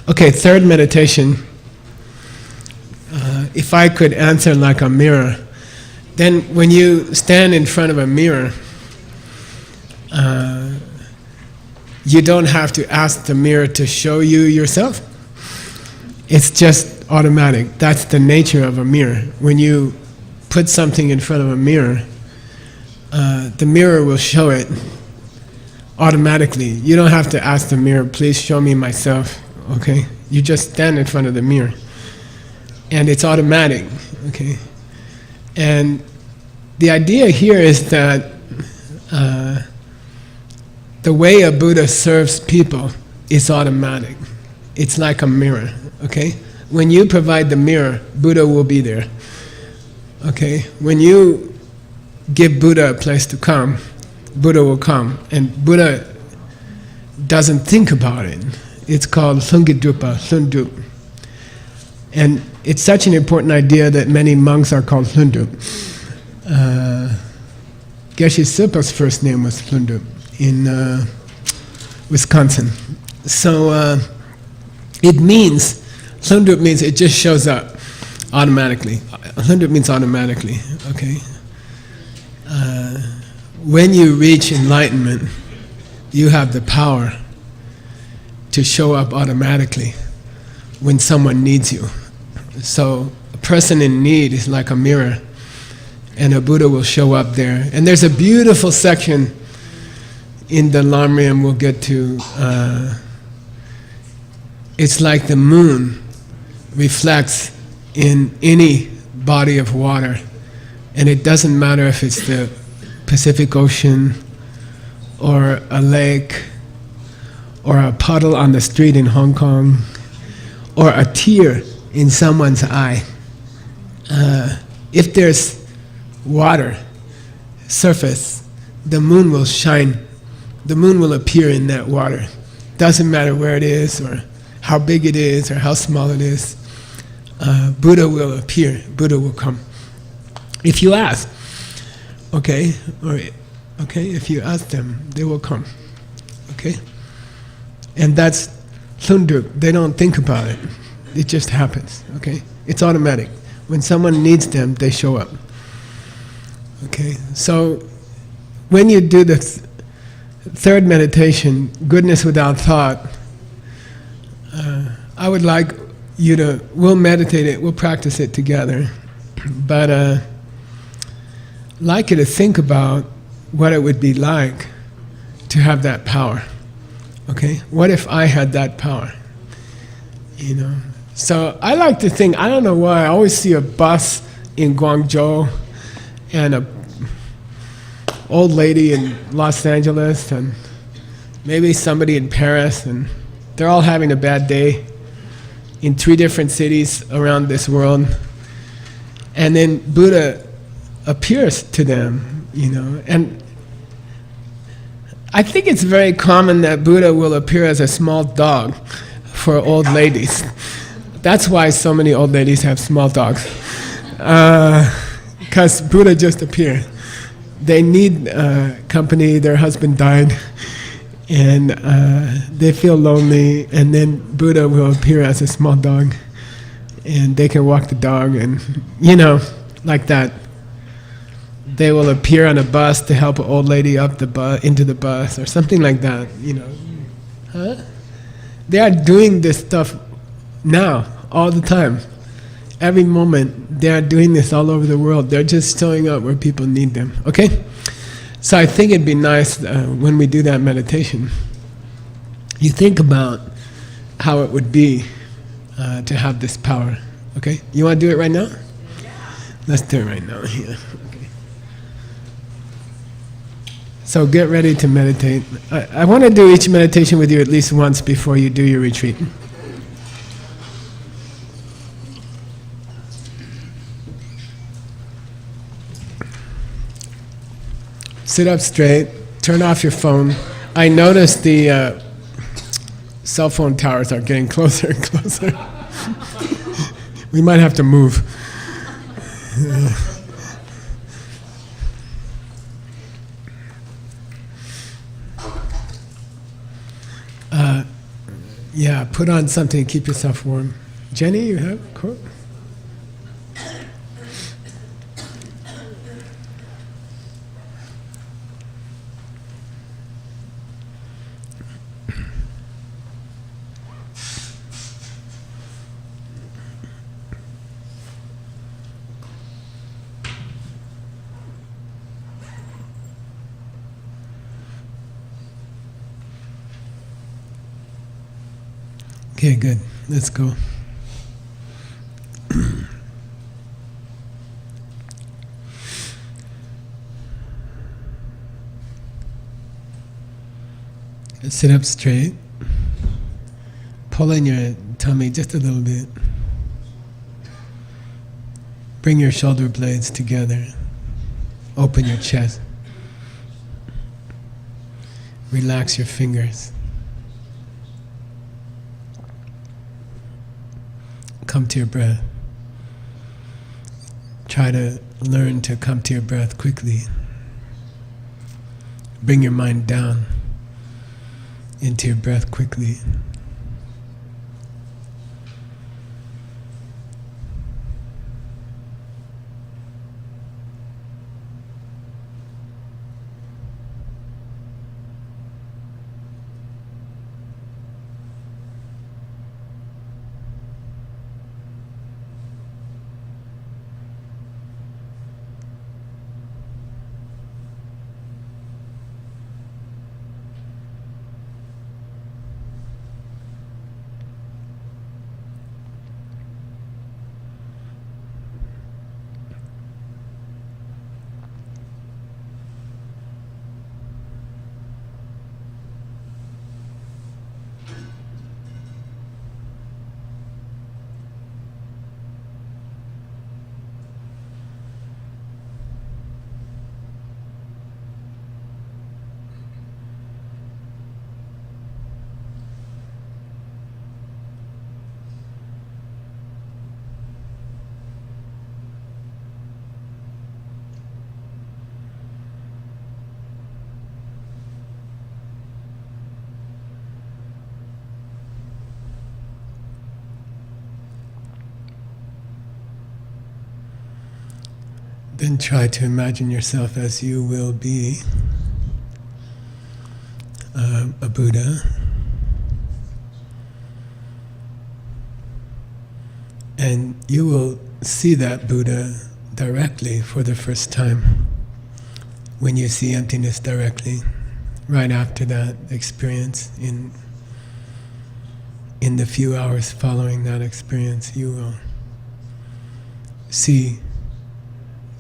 Okay, third meditation. If I could answer like a mirror, then when you stand in front of a mirror, you don't have to ask the mirror to show you yourself. It's just automatic. That's the nature of a mirror. When you put something in front of a mirror, the mirror will show it automatically. You don't have to ask the mirror, please show me myself, okay? You just stand in front of the mirror. And it's automatic, okay? And the idea here is that the way a Buddha serves people is automatic. It's like a mirror, okay? When you provide the mirror, Buddha will be there, okay? When you give Buddha a place to come, Buddha will come. And Buddha doesn't think about it. It's called Sungidrupa, Sundup. And it's such an important idea that many monks are called Sundup. Geshe Michael's first name was Sundup in Wisconsin. So it means, Sundup means it just shows up automatically. Sundup means automatically, okay? When you reach enlightenment, you have the power to show up automatically when someone needs you. So a person in need is like a mirror, and a Buddha will show up there. And there's a beautiful section in the Lamrim we'll get to. It's like the moon reflects in any body of water, and it doesn't matter if it's the Pacific Ocean or a lake or a puddle on the street in Hong Kong or a tear in someone's eye. If there's water, surface, the moon will shine. The moon will appear in that water. Doesn't matter where it is or how big it is or how small it is. Buddha will appear. Buddha will come. If you ask, okay, if you ask them, they will come, okay? And that's Sundup. They don't think about it. It just happens, okay? It's automatic. When someone needs them, they show up, okay? So when you do the third meditation, goodness without thought, I would like you to, we'll meditate it, we'll practice it together, but like you to think about what it would be like to have that power, okay? What if I had that power, you know? So I like to think, I don't know why, I always see a bus in Guangzhou and a old lady in Los Angeles and maybe somebody in Paris, and they're all having a bad day in 3 different cities around this world. And then Buddha appears to them, you know. And I think it's very common that Buddha will appear as a small dog for old ladies. That's why so many old ladies have small dogs. Because Buddha just appeared. They need company, their husband died, and they feel lonely, and then Buddha will appear as a small dog, and they can walk the dog, and you know, like that. They will appear on a bus to help an old lady up the bus, into the bus, or something like that, you know. Huh? They are doing this stuff now, all the time. Every moment, they are doing this all over the world. They're just showing up where people need them, okay? So I think it'd be nice when we do that meditation, you think about how it would be to have this power, okay? You want to do it right now? Let's do it right now, yeah. Okay. So get ready to meditate. I want to do each meditation with you at least once before you do your retreat. Sit up straight, turn off your phone. I noticed the cell phone towers are getting closer and closer. We might have to move. Yeah, put on something to keep yourself warm. Jenny, you have a quote? Okay, good. Let's go. Sit up straight. Pull in your tummy just a little bit. Bring your shoulder blades together. Open your chest. Relax your fingers. Come to your breath. Try to learn to come to your breath quickly. Bring your mind down into your breath quickly. Then try to imagine yourself as you will be a Buddha. And you will see that Buddha directly for the first time when you see emptiness directly, right after that experience. In the few hours following that experience, you will see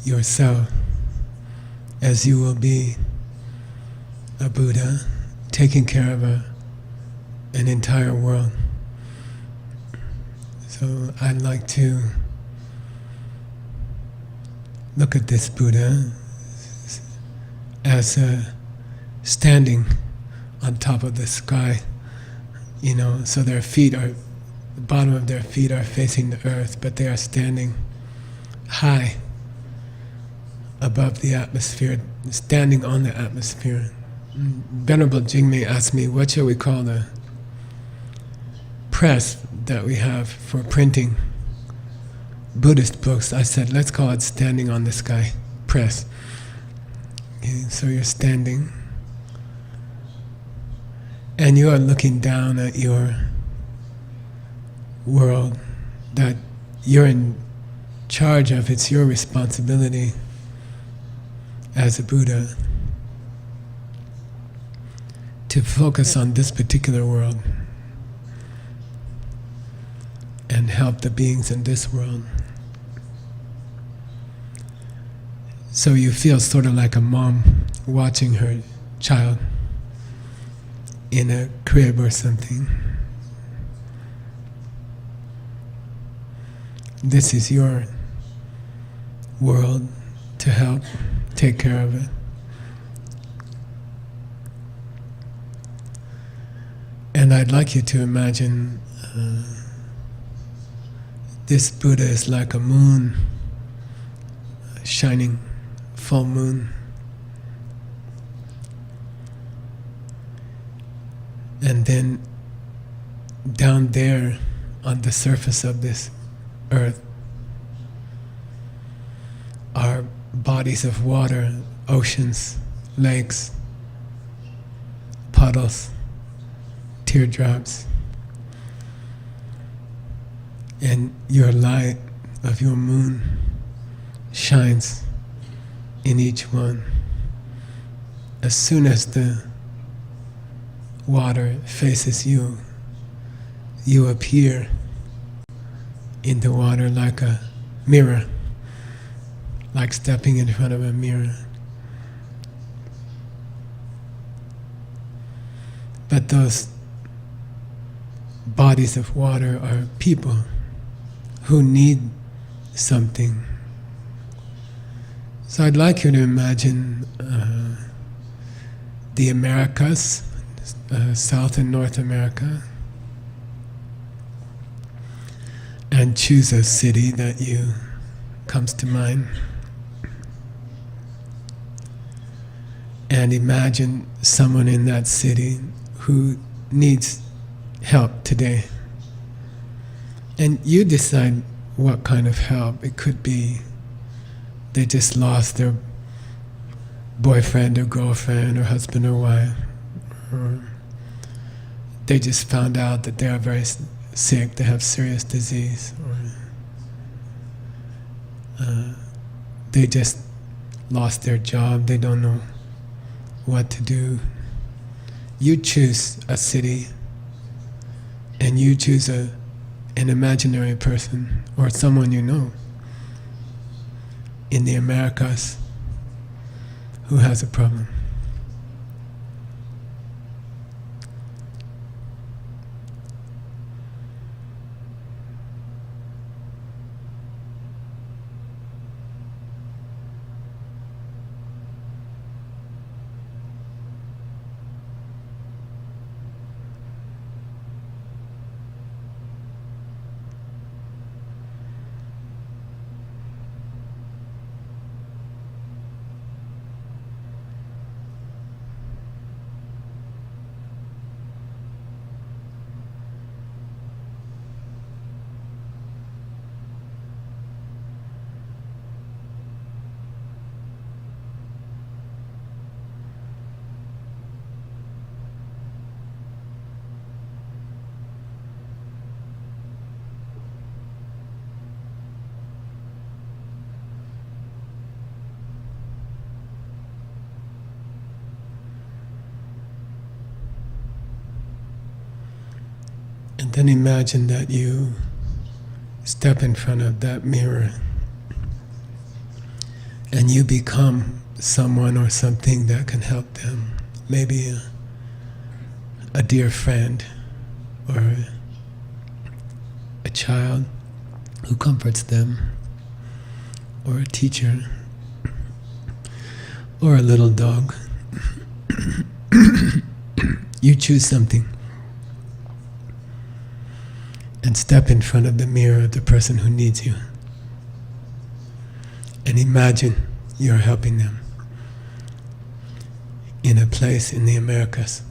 yourself as you will be a Buddha taking care of an entire world. So I'd like to look at this Buddha as standing on top of the sky, so their feet the bottom of their feet are facing the earth, but they are standing high above the atmosphere, standing on the atmosphere. Venerable Jigme asked me, what shall we call the press that we have for printing Buddhist books? I said, let's call it standing on the sky press. Okay, so you're standing, and you are looking down at your world that you're in charge of. It's your responsibility as a Buddha to focus on this particular world and help the beings in this world. So you feel sort of like a mom watching her child in a crib or something. This is your world to help take care of it. And I'd like you to imagine this Buddha is like a moon, a shining full moon. And then down there on the surface of this earth are bodies of water, oceans, lakes, puddles, teardrops. And your light of your moon shines in each one. As soon as the water faces you, you appear in the water like a mirror, like stepping in front of a mirror. But those bodies of water are people who need something. So I'd like you to imagine the Americas, South and North America, and choose a city that you comes to mind. And imagine someone in that city who needs help today. And you decide what kind of help. It could be they just lost their boyfriend or girlfriend or husband or wife, or they just found out that they are very sick, they have serious disease, or they just lost their job, they don't know what to do. You choose a city, and you choose an imaginary person or someone you know in the Americas who has a problem. And then imagine that you step in front of that mirror and you become someone or something that can help them. Maybe a dear friend, or a child who comforts them, or a teacher, or a little dog. You choose something and step in front of the mirror of the person who needs you. And imagine you're helping them in a place in the Americas.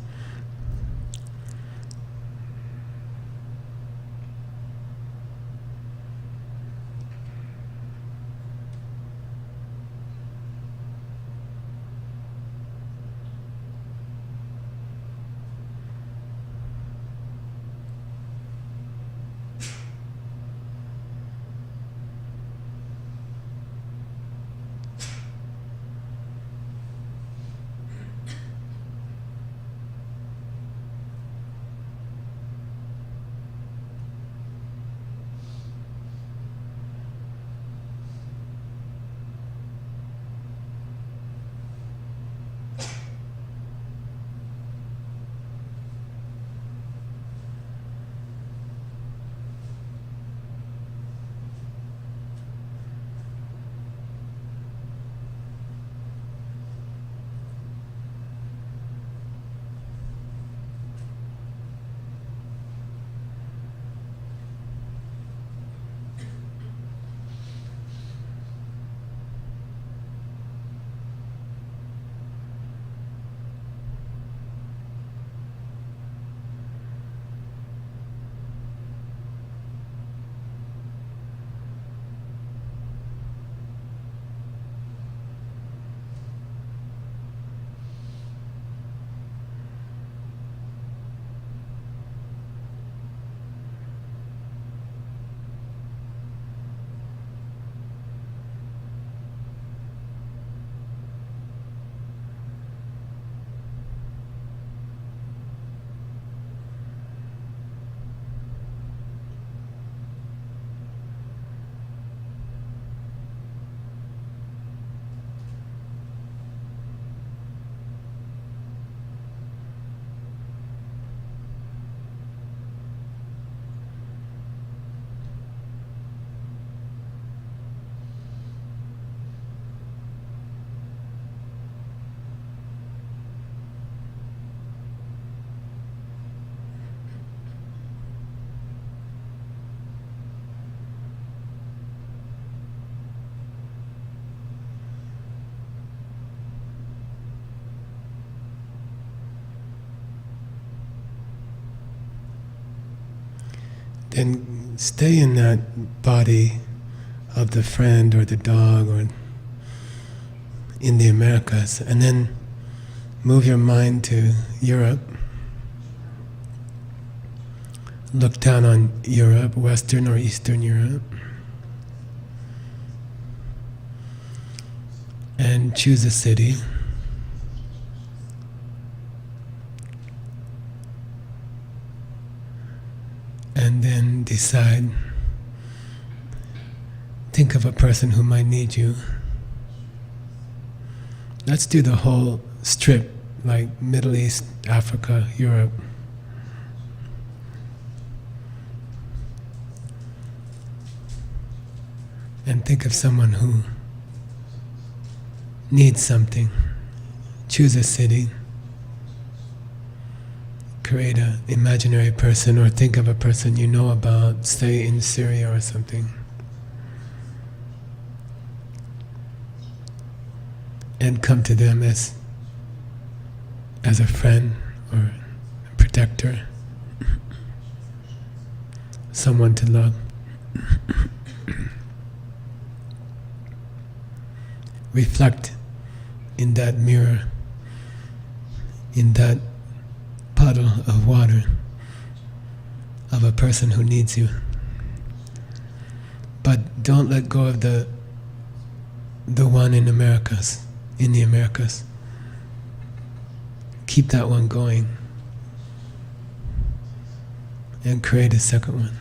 then stay in that body of the friend or the dog or in the Americas, and then move your mind to Europe. Look down on Europe, Western or Eastern Europe, and choose a city. And then decide, think of a person who might need you. Let's do the whole strip, like Middle East, Africa, Europe. And think of someone who needs something. Choose a city. Create an imaginary person, or think of a person you know about, say in Syria or something. And come to them as a friend or a protector, someone to love. Reflect in that mirror, in that puddle of water of a person who needs you. But don't let go of the one in the Americas. Keep that one going and create a second one.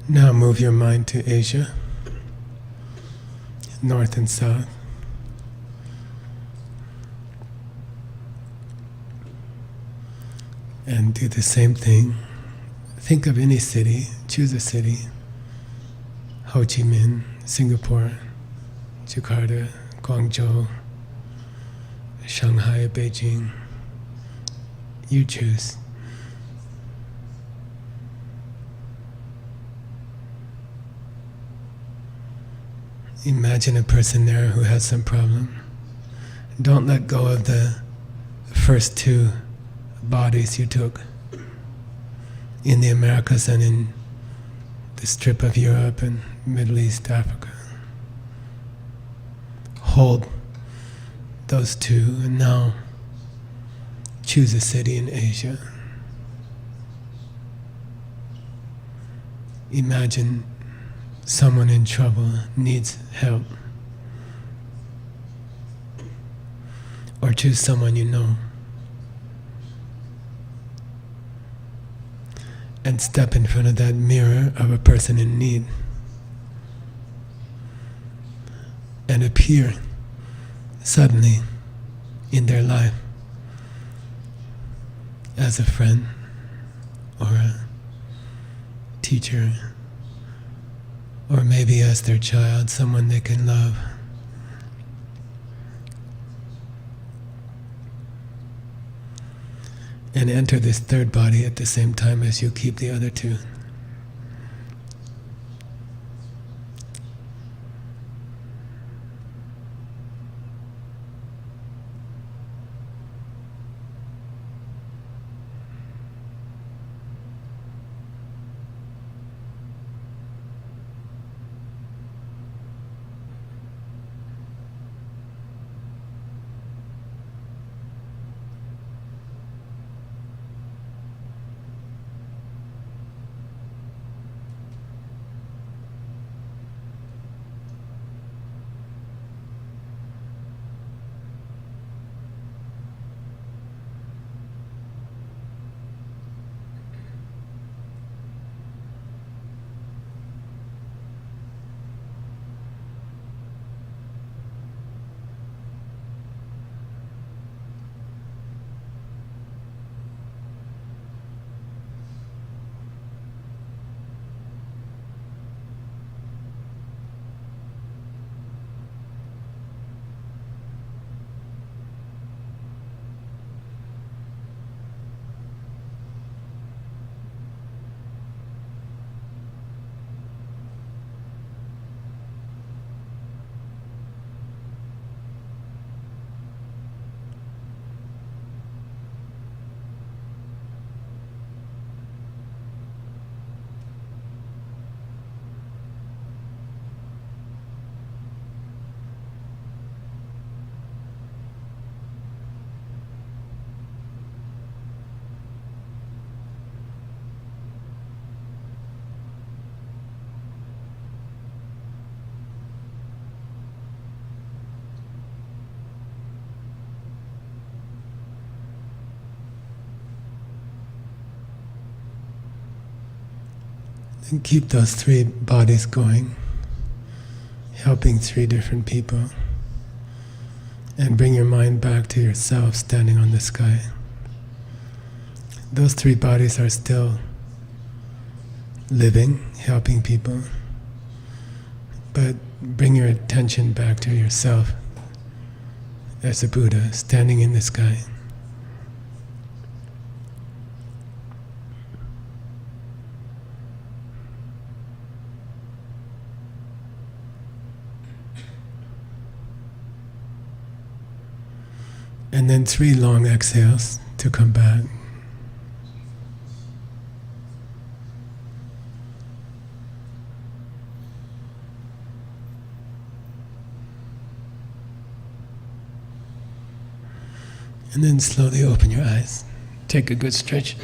Now move your mind to Asia, north and south. And do the same thing. Think of any city, choose a city. Ho Chi Minh, Singapore, Jakarta, Guangzhou, Shanghai, Beijing. You choose. Imagine a person there who has some problem. Don't let go of the first two bodies you took in the Americas and in the strip of Europe and Middle East, Africa. Hold those two, and now choose a city in Asia. Imagine someone in trouble, needs help. Or choose someone you know. And step in front of that mirror of a person in need. And appear suddenly in their life as a friend or a teacher, or maybe as their child, someone they can love. And enter this third body at the same time as you keep the other two. And keep those three bodies going, helping three different people. And bring your mind back to yourself standing on the sky. Those three bodies are still living, helping people. But bring your attention back to yourself as a Buddha standing in the sky. And then 3 long exhales to come back. And then slowly open your eyes. Take a good stretch.